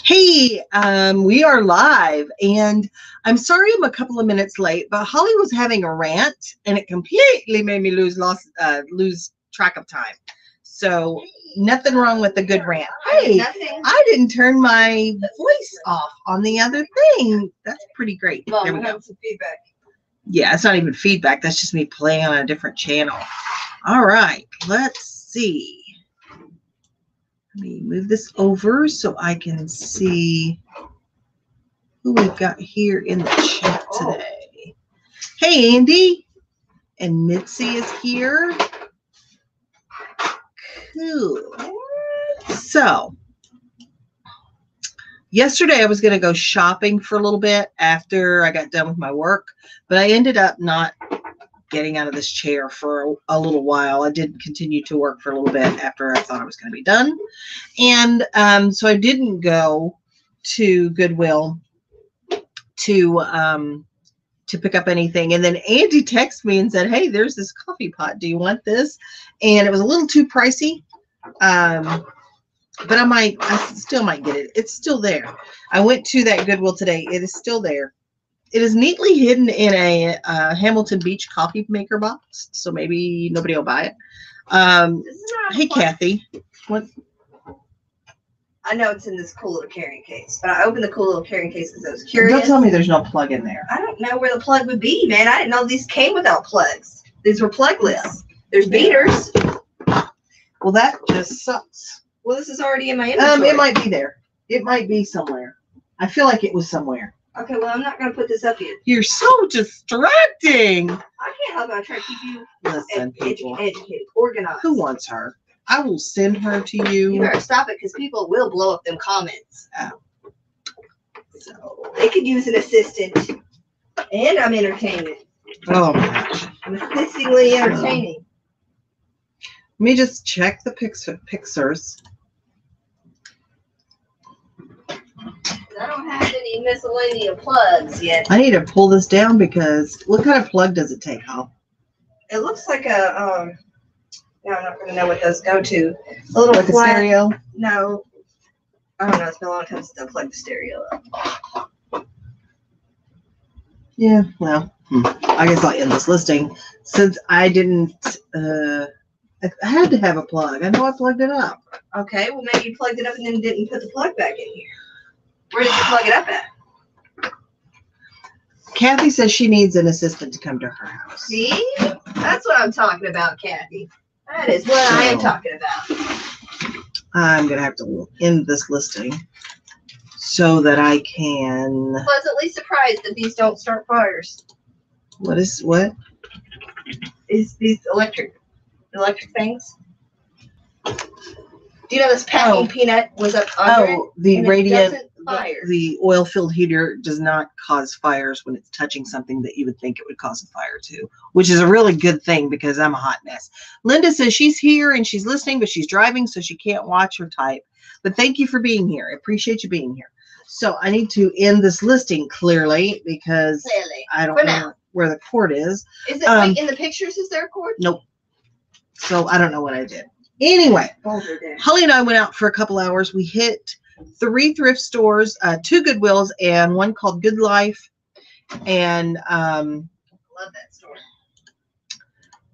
Hey, we are live, and I'm sorry I'm a couple of minutes late, but Holly was having a rant, and it completely made me lose track of time. So nothing wrong with a good rant. Hey, I didn't turn my voice off on the other thing. That's pretty great. Mom, There we go. some feedback. Yeah, it's not even feedback. That's just me playing on a different channel. All right, let's see. Let me move this over so I can see who we've got here in the chat today. Hey, Andy. And Mitzi is here. Cool. So, yesterday I was going to go shopping for a little bit after I got done with my work, but I ended up not getting out of this chair for a little while. I did continue to work for a little bit after I thought I was going to be done. And so I didn't go to Goodwill to pick up anything. And then Andy texted me and said, hey, there's this coffee pot. Do you want this? And it was a little too pricey. But I still might get it. It's still there. I went to that Goodwill today. It is still there. It is neatly hidden in a Hamilton Beach coffee maker box, so maybe nobody will buy it. Hey, Kathy. What? I know it's in this cool little carrying case, but I opened the cool little carrying case because I was curious. Don't tell me there's no plug in there. I don't know where the plug would be, man. I didn't know these came without plugs. These were plugless. There's beaters. Well, that just sucks. Well, this is already in my inventory. It might be there. It might be somewhere. I feel like it was somewhere. Okay, well, I'm not going to put this up yet. You're so distracting. I can't help it. I try to keep you educated, organized. Who wants her? I will send her to you. You better stop it because people will blow up them comments. Oh. So they could use an assistant. And I'm entertaining. Oh, my gosh. I'm assistingly entertaining. Let me just check the pictures. I don't have any miscellaneous plugs yet. I need to pull this down because what kind of plug does it take, Hal? It looks like a no, I'm not going to know what those go to. A little like flat. A stereo? No. I don't know. It's been a long time since I plugged the stereo up. Yeah, well, I guess I'll end this listing since I didn't. I had to have a plug. I know I plugged it up. Okay, well maybe you plugged it up and then didn't put the plug back in here. Where did you plug it up at? Kathy says she needs an assistant to come to her house. See? That's what I'm talking about, Kathy. That is what I am talking about. I'm going to have to end this listing so that I can... Pleasantly surprised that these don't start fires. What? Is these electric things? Do you know this packing peanut was up under it? The radiant... Fire. The oil-filled heater does not cause fires when it's touching something that you would think it would cause a fire to, which is a really good thing because I'm a hot mess. Linda says she's here and she's listening, but she's driving, so she can't watch or type. But thank you for being here. I appreciate you being here. So I need to end this listing clearly because I don't know where the cord is. Is it in the pictures? Is there a cord? Nope. So I don't know what I did. Anyway, Holly and I went out for a couple hours. We hit 3 thrift stores, 2 Goodwills, and one called Good Life. And love that store.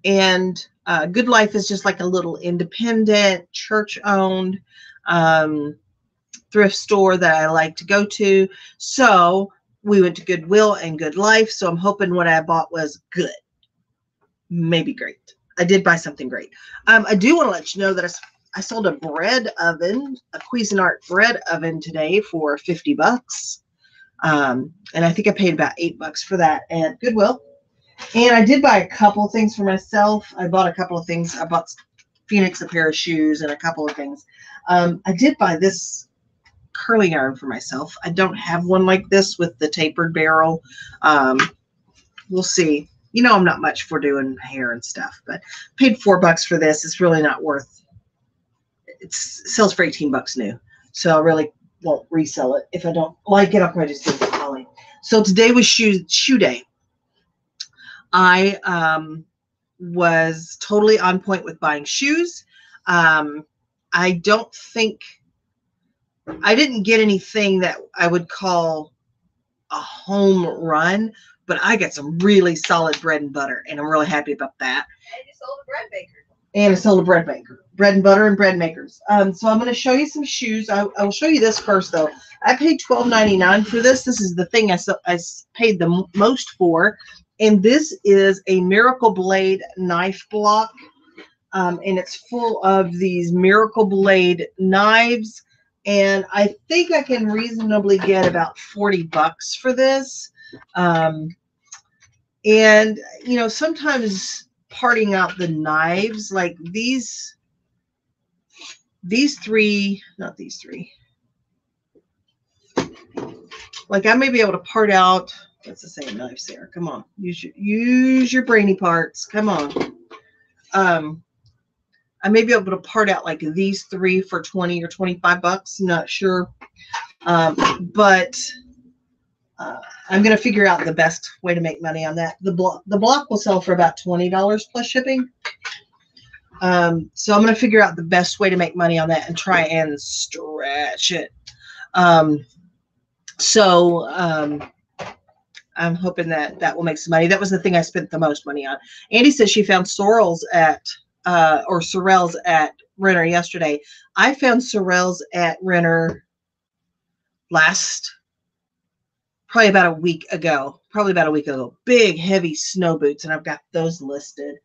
And Good Life is just like a little independent, church-owned thrift store that I like to go to. So we went to Goodwill and Good Life. So I'm hoping what I bought was good, maybe great. I did buy something great. I do want to let you know that I sold a bread oven, a Cuisinart bread oven today for $50. And I think I paid about $8 for that at Goodwill. And I did buy a couple of things for myself. I bought a couple of things. I bought Phoenix a pair of shoes and a couple of things. I did buy this curling iron for myself. I don't have one like this with the tapered barrel. We'll see. You know, I'm not much for doing hair and stuff, but paid $4 for this. It's really not worth. It sells for $18 new, so I really won't resell it. If I don't like it, I'll probably just give it to Holly. So today was shoe day. I was totally on point with buying shoes. I don't think I didn't get anything that I would call a home run, but I got some really solid bread and butter, and I'm really happy about that. And you sold a bread baker. And I sold a bread maker, bread and butter and bread makers. So I'm going to show you some shoes. I will show you this first, though. I paid $12.99 for this. This is the thing I paid the most for, and this is a Miracle Blade knife block, and it's full of these Miracle Blade knives. And I think I can reasonably get about $40 for this. And you know, sometimes parting out the knives like these three, not these three, like I may be able to part out, that's the same knives there, come on, use your brainy parts, come on. I may be able to part out like these three for 20 or $25, not sure. But I'm going to figure out the best way to make money on that. The block will sell for about $20 plus shipping. So I'm going to figure out the best way to make money on that and try and stretch it. I'm hoping that will make some money. That was the thing I spent the most money on. Andy says she found sorrels at sorrels at Renner yesterday. I found sorrels at Renner probably about a week ago. Big, heavy snow boots, and I've got those listed.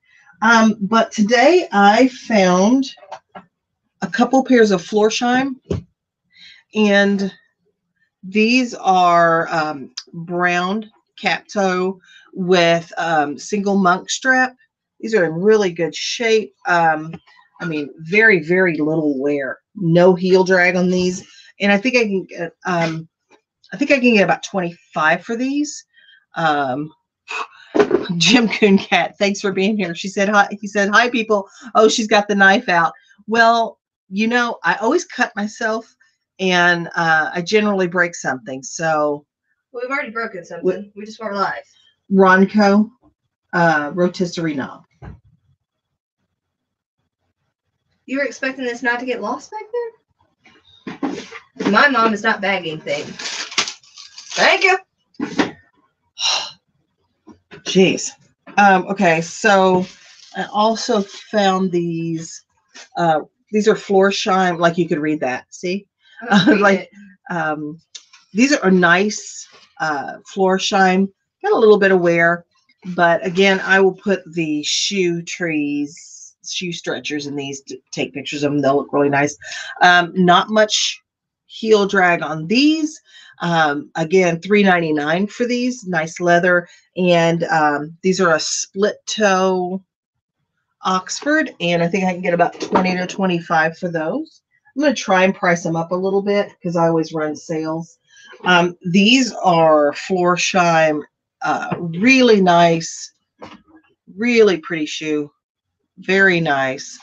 But today I found a couple pairs of Florsheim, and these are brown cap toe with single monk strap. These are in really good shape. I mean, very, very little wear. No heel drag on these. And I think I can get about 25 for these. Jim Cooncat, thanks for being here. She said hi. He said, hi, people. Oh, she's got the knife out. Well, you know, I always cut myself, and I generally break something. So we've already broken something. We just weren't live. Ronco rotisserie knob. You were expecting this not to get lost back there? My mom is not bagging things. Thank you. Jeez. Okay, so I also found these. These are Florsheim, like you could read that. See, these are nice Florsheim. Got a little bit of wear, but again, I will put the shoe stretchers in these to take pictures of them. They'll look really nice. Not much heel drag on these. Again, $3.99 for these. Nice leather, and these are a split toe Oxford, and I think I can get about 20 to 25 for those. I'm going to try and price them up a little bit because I always run sales. These are Florsheim, really nice, really pretty shoe. Very nice.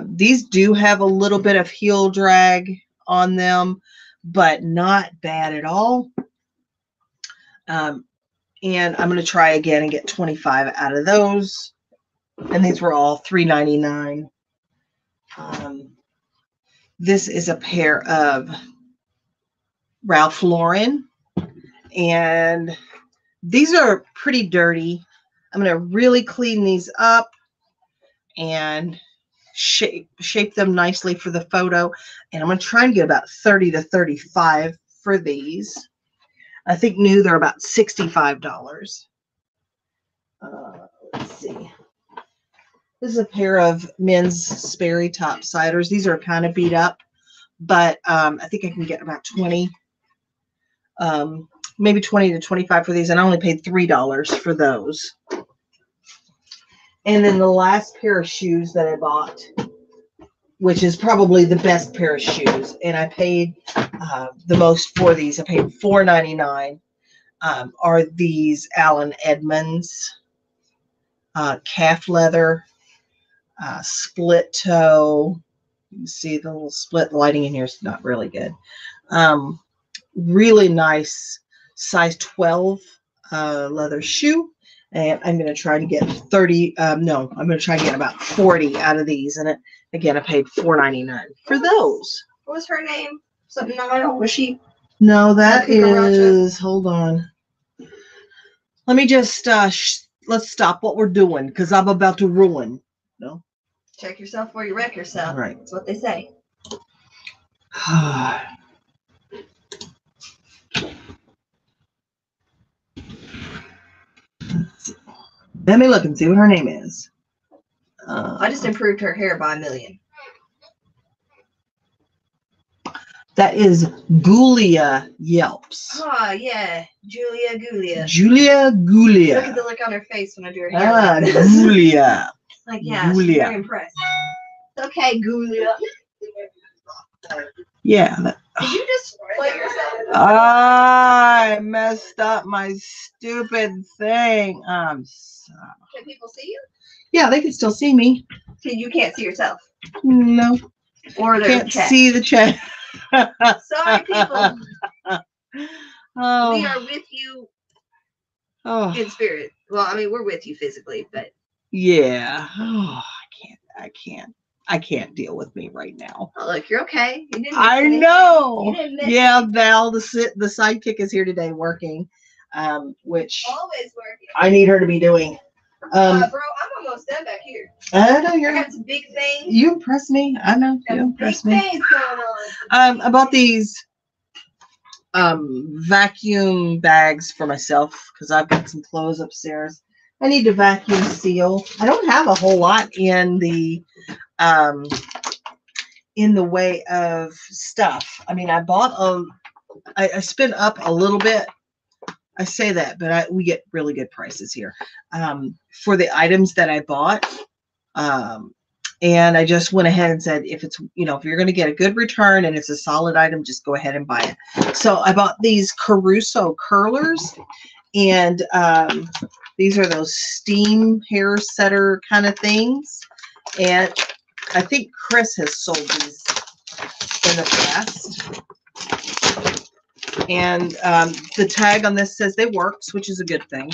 These do have a little bit of heel drag on them, but not bad at all. And I'm going to try again and get 25 out of those. And these were all $3.99. This is a pair of Ralph Lauren, and these are pretty dirty. I'm going to really clean these up and shape them nicely for the photo, and I'm going to try and get about 30 to 35 for these. I think new they're about $65. Let's see. This is a pair of men's Sperry topsiders. These are kind of beat up, but I think I can get about 20, maybe 20 to 25 for these, and I only paid $3 for those. And then the last pair of shoes that I bought, which is probably the best pair of shoes, and I paid the most for these. I paid $4.99. Are these Allen Edmonds calf leather, split toe. You can see the little split. Lighting in here is not really good. Really nice size 12 leather shoe. And I'm going to try to get 30. No, I'm going to try to get about 40 out of these. And again, I paid $4.99 for those. What was her name? Something Nile? Was she? No, that cucaracha? is. Hold on. Let me just let's stop what we're doing because I'm about to ruin. No. Check yourself before you wreck yourself. Right. That's what they say. Let me look and see what her name is. I just improved her hair by 1 million. That is Gulia Yelps. Ah, yeah. Julia Gulia. Julia Gulia. Look at the look on her face when I do her hair. Ah, like this. Gulia. Like, yeah, she's Gulia. very impressed. Okay, Gulia. Yeah. Did you just play yourself? I messed up my stupid thing. I'm sorry. Can people see you? Yeah, they can still see me. So you can't see yourself. No. Or their Can't chat. see the chat. Sorry, people. Oh. We are with you Oh. in spirit. Well, I mean, we're with you physically, but Yeah. Oh, I can't deal with me right now. oh, look, you're okay. You didn't miss I anything. know. You didn't miss Yeah, anything. Val, the sidekick is here today working, which Always working. I need her to be doing. Bro, I'm almost done back here. I know I you're. got some big things. You impress me. I know Got you some impress big me. things going on. I bought these vacuum bags for myself because I've got some clothes upstairs. I need to vacuum seal. I don't have a whole lot in the way of stuff. I mean, I bought I spent up a little bit. I say that, but we get really good prices here for the items that I bought. And I just went ahead and said, if it's, if you're going to get a good return and it's a solid item, just go ahead and buy it. So I bought these Caruso curlers, and these are those steam hair setter kind of things. And I think Chris has sold these in the past. And the tag on this says they works, which is a good thing.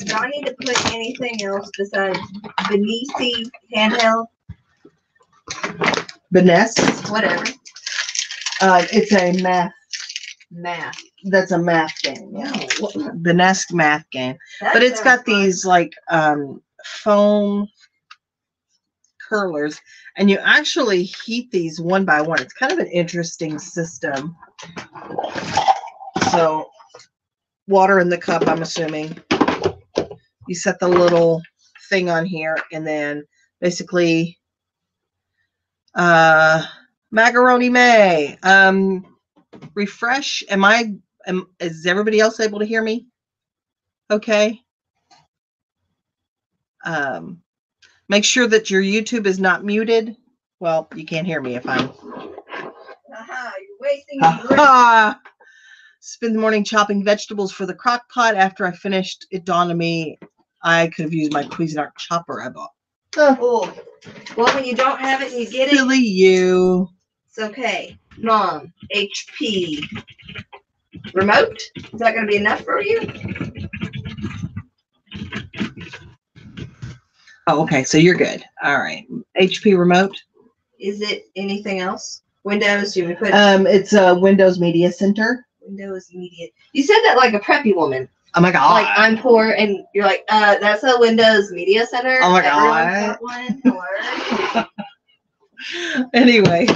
Do I need to put anything else besides Benesi handheld? Beness? Whatever. It's a Math. that's a math game. Yeah. Beness math game. That But it's got sounds fun. these like foam curlers, and you actually heat these one by one. It's kind of an interesting system. So water in the cup, I'm assuming. You set the little thing on here, and then basically macaroni may refresh. Is everybody else able to hear me okay? Make sure that your YouTube is not muted. Well, you can't hear me if I'm You're wasting your breath. Spend the morning chopping vegetables for the crock pot. After I finished, it dawned on me I could have used my Cuisinart chopper I bought. Oh. Well, when you don't have it and you get it, Silly you. it's okay. Mom, HP remote? Is that going to be enough for you? Oh, okay. So you're good. All right. HP remote. Is it anything else? Windows? Do we put It's a Windows Media Center. Windows Media? You said that like a preppy woman. Oh my god. Like, I'm poor, and you're like, that's a Windows Media Center. Oh my Everyone's god. got one. Hello. Anyway,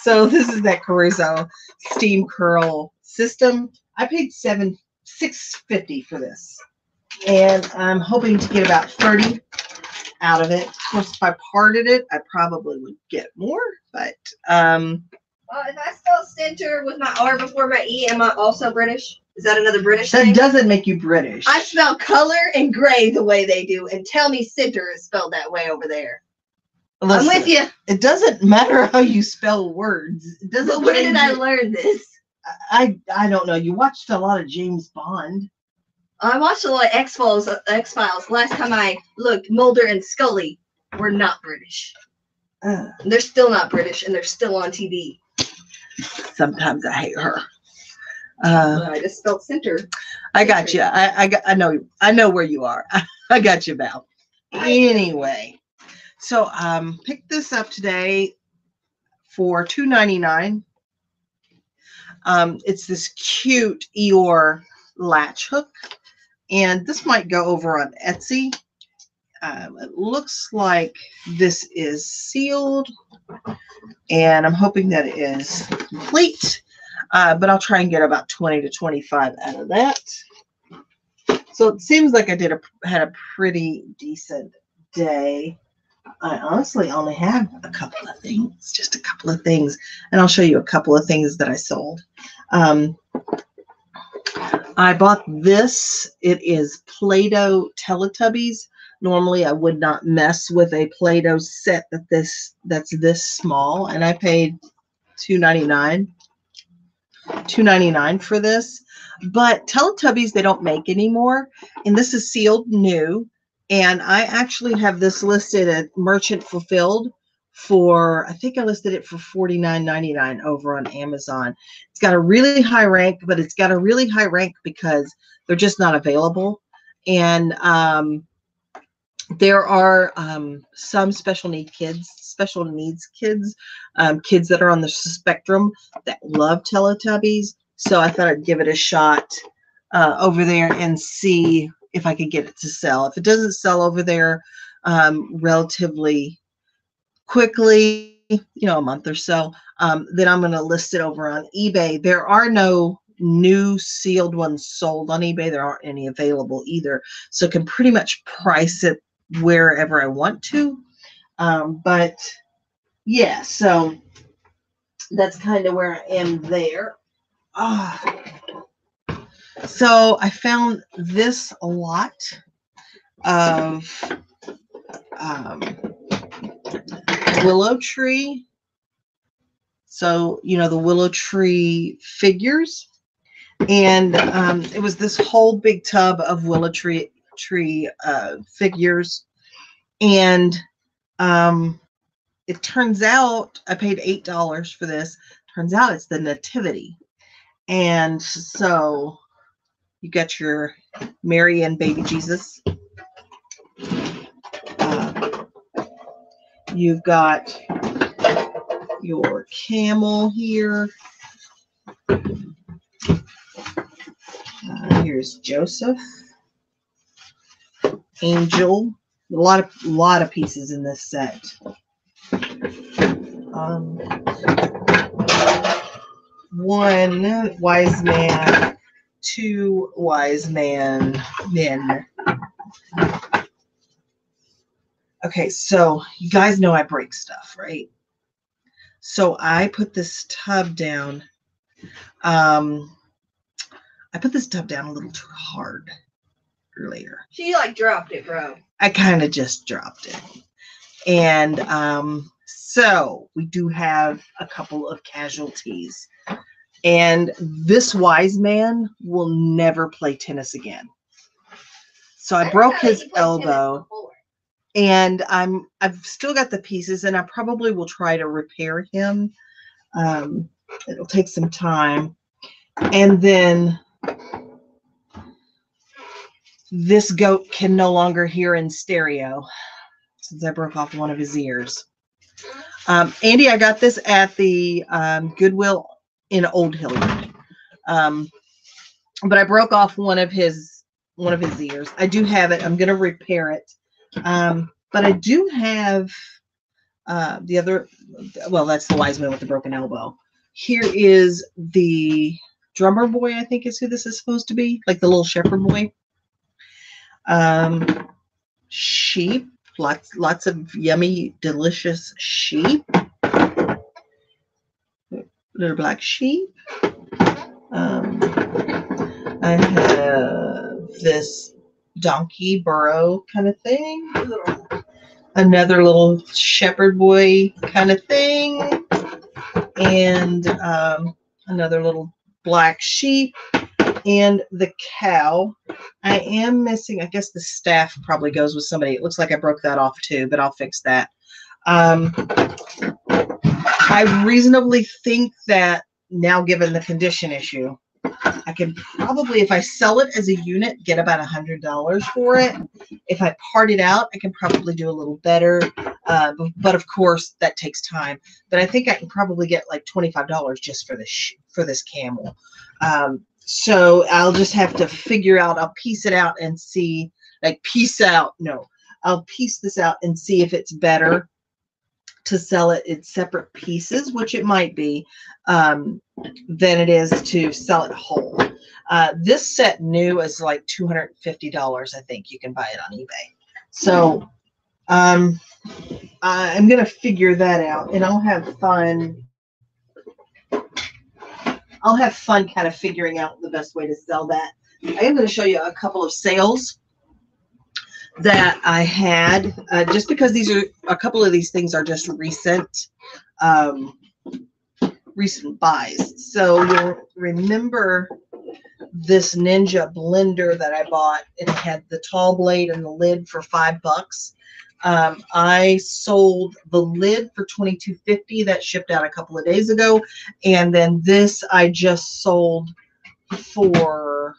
so this is that Caruso steam curl system. I paid $6.50 for this, and I'm hoping to get about 30 out of it. Of course, if I parted it, I probably would get more, but If I spell center with my R before my E, am I also British? Is that another British that thing? doesn't make you British. I spell color and gray the way they do, and tell me center is spelled that way over there. Listen, I'm with you. It doesn't matter how you spell words. It doesn't. But where did change I it. learn this? I don't know. You watched a lot of James Bond. I watched a lot of X-Files. Last time I looked, Mulder and Scully were not British. They're still not British, and they're still on TV. Sometimes I hate her. I just spelled center. I got you. I know where you are. I got you, Val. Anyway, so picked this up today for $2.99. It's this cute Eeyore latch hook, and this might go over on Etsy. It looks like this is sealed, and I'm hoping that it is complete, but I'll try and get about 20 to 25 out of that. So it seems like I had a pretty decent day. I honestly only have a couple of things, just a couple of things, and I'll show you a couple of things that I sold. I bought this. It is Play-Doh Teletubbies. Normally, I would not mess with a Play-Doh set that's this small, and I paid $2.99 for this. But Teletubbies they don't make anymore, and this is sealed new. And I actually have this listed at Merchant Fulfilled for, I think I listed it for $49.99 over on Amazon. It's got a really high rank, but it's got a really high rank because they're just not available. And there are some special needs kids, kids that are on the spectrum that love Teletubbies. So I thought I'd give it a shot over there and see if I could get it to sell. If it doesn't sell over there relatively quickly, a month or so, then I'm going to list it over on eBay. There are no new sealed ones sold on eBay. There aren't any available either. So I can pretty much price it wherever I want to. But yeah, so that's kind of where I am there. So I found this a lot of willow tree. So, the willow tree figures. And it was this whole big tub of willow tree figures. And it turns out I paid $8 for this. Turns out it's the Nativity. And so you got your Mary and baby Jesus. You've got your camel here. Here's Joseph, Angel. A lot of pieces in this set. One wise man, two wise men. Okay, so you guys know I break stuff, right? So I put this tub down. I put this tub down a little too hard earlier. So you dropped it, bro. I kind of just dropped it. And so we do have a couple of casualties. And this wise man will never play tennis again. So I broke his elbow. And I've still got the pieces, and I probably will try to repair him. It'll take some time. And then this goat can no longer hear in stereo since I broke off one of his ears. Andy, I got this at the Goodwill in Old Hilliard. But I broke off one of his ears. I do have it. I'm going to repair it. But I do have the other, well, that's the wise man with the broken elbow. Here is the drummer boy, I think is who this is supposed to be, like the little shepherd boy. Sheep, lots of yummy, delicious sheep. Little black sheep. I have this donkey burro kind of thing. Another little shepherd boy kind of thing. And another little black sheep. And the cow. I am missing, I guess the staff probably goes with somebody. It looks like I broke that off too, but I'll fix that. I reasonably think that now, given the condition issue, I can probably, if I sell it as a unit, get about $100 for it. If I part it out, I can probably do a little better. But of course, that takes time. But I think I can probably get like $25 just for this camel. So I'll just have to figure out. I'll piece it out and see. Like piece out. No, I'll piece this out and see if it's better to sell it in separate pieces, which it might be, than it is to sell it whole. This set new is like $250. I think you can buy it on eBay. So I'm going to figure that out, and I'll have fun. I'll have fun kind of figuring out the best way to sell that. I am going to show you a couple of sales that I had, just because these are a couple of these things are just recent buys. So you'll remember this Ninja blender that I bought. It had the tall blade and the lid for $5. I sold the lid for $22.50. That shipped out a couple of days ago, and then this I just sold for.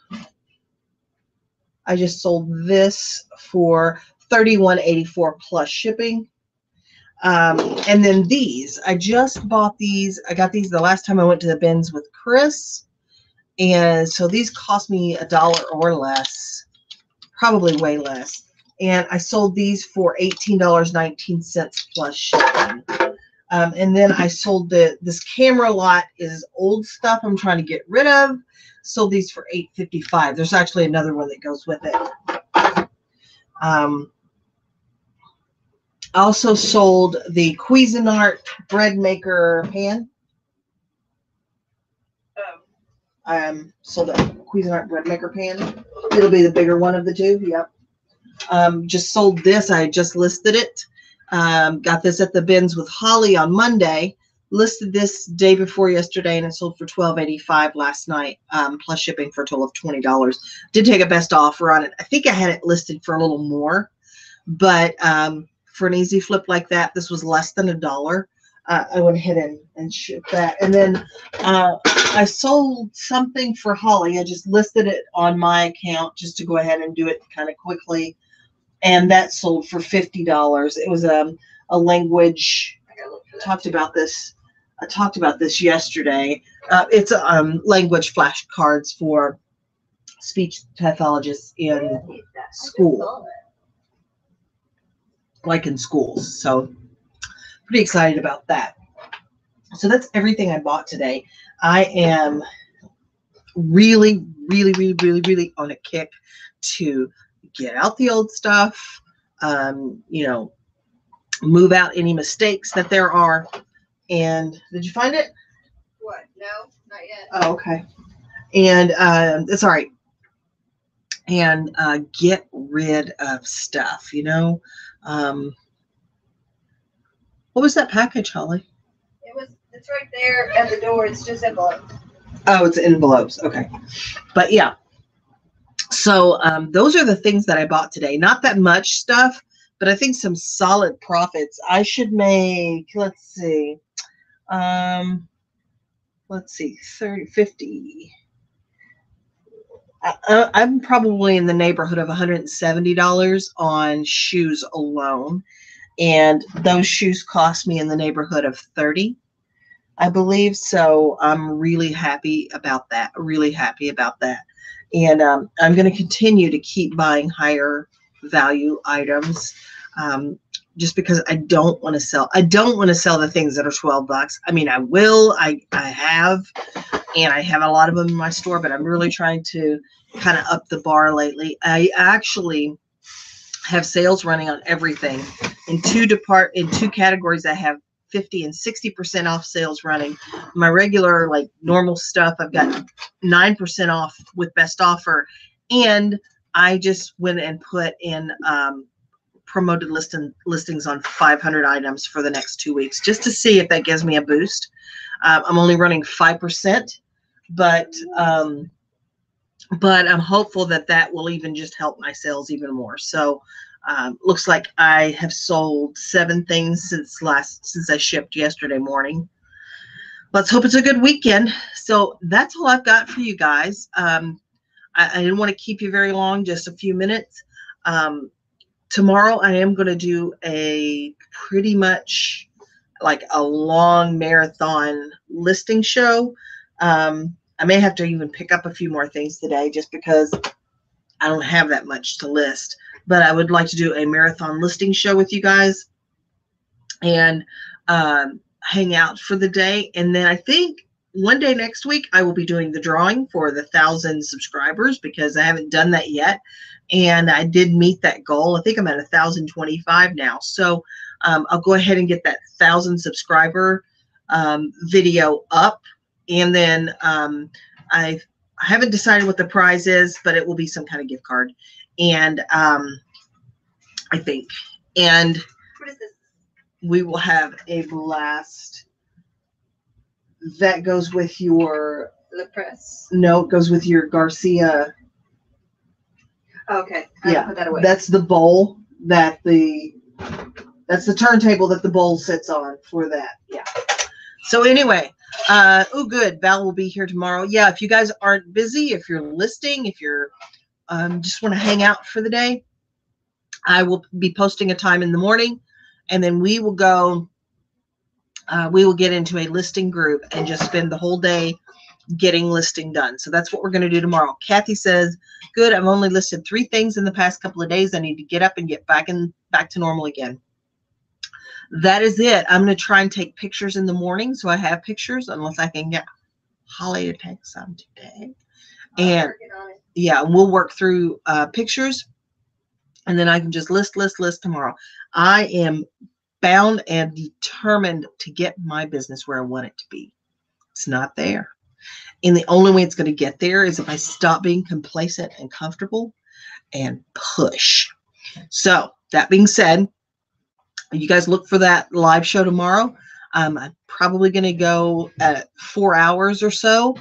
I just sold this for $31.84 plus shipping. And then these, I just bought these. I got these the last time I went to the bins with Chris. And so these cost me $1 or less, probably way less. And I sold these for $18.19 plus shipping. And then I sold this camera lot is old stuff I'm trying to get rid of. Sold these for $8.55. There's actually another one that goes with it. I also sold the Cuisinart bread maker pan. Sold a Cuisinart bread maker pan. It'll be the bigger one of the two. Yep. Just sold this. I just listed it. Got this at the bins with Holly on Monday. Listed this day before yesterday, and it sold for $12.85 last night, plus shipping for a total of $20. Did take a best offer on it. I think I had it listed for a little more, but for an easy flip like that, this was less than $1. I went ahead and shipped that. And then I sold something for Holly. I just listed it on my account just to go ahead and do it kind of quickly, and that sold for $50. It was a language. I talked about this yesterday. It's language flashcards for speech pathologists in school, like in schools. So pretty excited about that. So that's everything I bought today. I am really on a kick to get out the old stuff, move out any mistakes that there are. And did you find it? What? No, not yet. Oh, okay. And it's all right. And get rid of stuff, What was that package, Holly? It's right there at the door. It's just envelopes. Oh, it's envelopes. Okay. But yeah. So those are the things that I bought today. Not that much stuff, but I think some solid profits. I should make, let's see, 30, 50. I'm probably in the neighborhood of $170 on shoes alone. And those shoes cost me in the neighborhood of $30, I believe. So I'm really happy about that. And I'm going to continue to keep buying higher value items, just because I don't want to sell. I don't want to sell the things that are $12. I mean, I will. I have, and I have a lot of them in my store. But I'm really trying to kind of up the bar lately. I actually have sales running on everything in two categories. I have 50 and 60% off sales running. My regular, like normal stuff, I've got 9% off with best offer. And I just went and put in promoted listings on 500 items for the next 2 weeks, just to see if that gives me a boost. I'm only running 5%, but I'm hopeful that will even just help my sales even more. So looks like I have sold 7 things since I shipped yesterday morning. Let's hope it's a good weekend. So that's all I've got for you guys. I didn't want to keep you very long, just a few minutes. Tomorrow I am going to do a pretty much like a long marathon listing show. I may have to even pick up a few more things today just because I don't have that much to list. But I would like to do a marathon listing show with you guys and hang out for the day. And then I think one day next week I will be doing the drawing for the 1,000 subscribers because I haven't done that yet. And I did meet that goal. I think I'm at 1,025 now. So I'll go ahead and get that 1,000 subscriber video up. And then I haven't decided what the prize is, but it will be some kind of gift card. And I think. And What is this? we will have a blast. That goes with your The press. no, it goes with your Garcia. Oh, okay. I Yeah, put that away. that's the bowl that's the turntable that the bowl sits on for that. Yeah. So anyway, oh good. Val will be here tomorrow. Yeah, if you guys aren't busy, if you're listing, if you're just want to hang out for the day, I will be posting a time in the morning, and then we will go. We will get into a listing group and just spend the whole day getting listing done. So that's what we're going to do tomorrow. Kathy says, good. I've only listed 3 things in the past couple of days. I need to get up and get back to normal again. That is it. I'm going to try and take pictures in the morning. So I have pictures unless I can get Holly to take some today. And yeah, we'll work through pictures and then I can just list tomorrow. I am bound and determined to get my business where I want it to be. It's not there. And the only way it's going to get there is if I stop being complacent and comfortable and push. So that being said, you guys look for that live show tomorrow. I'm probably going to go at 4 hours or so.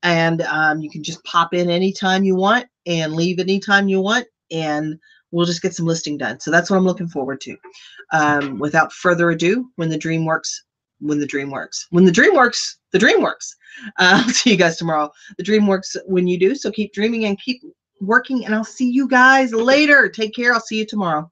And you can just pop in anytime you want and leave anytime you want. And we'll just get some listing done. So that's what I'm looking forward to. Without further ado, when the dream works, the dream works. I'll see you guys tomorrow. The dream works when you do. So keep dreaming and keep working. And I'll see you guys later. Take care. I'll see you tomorrow.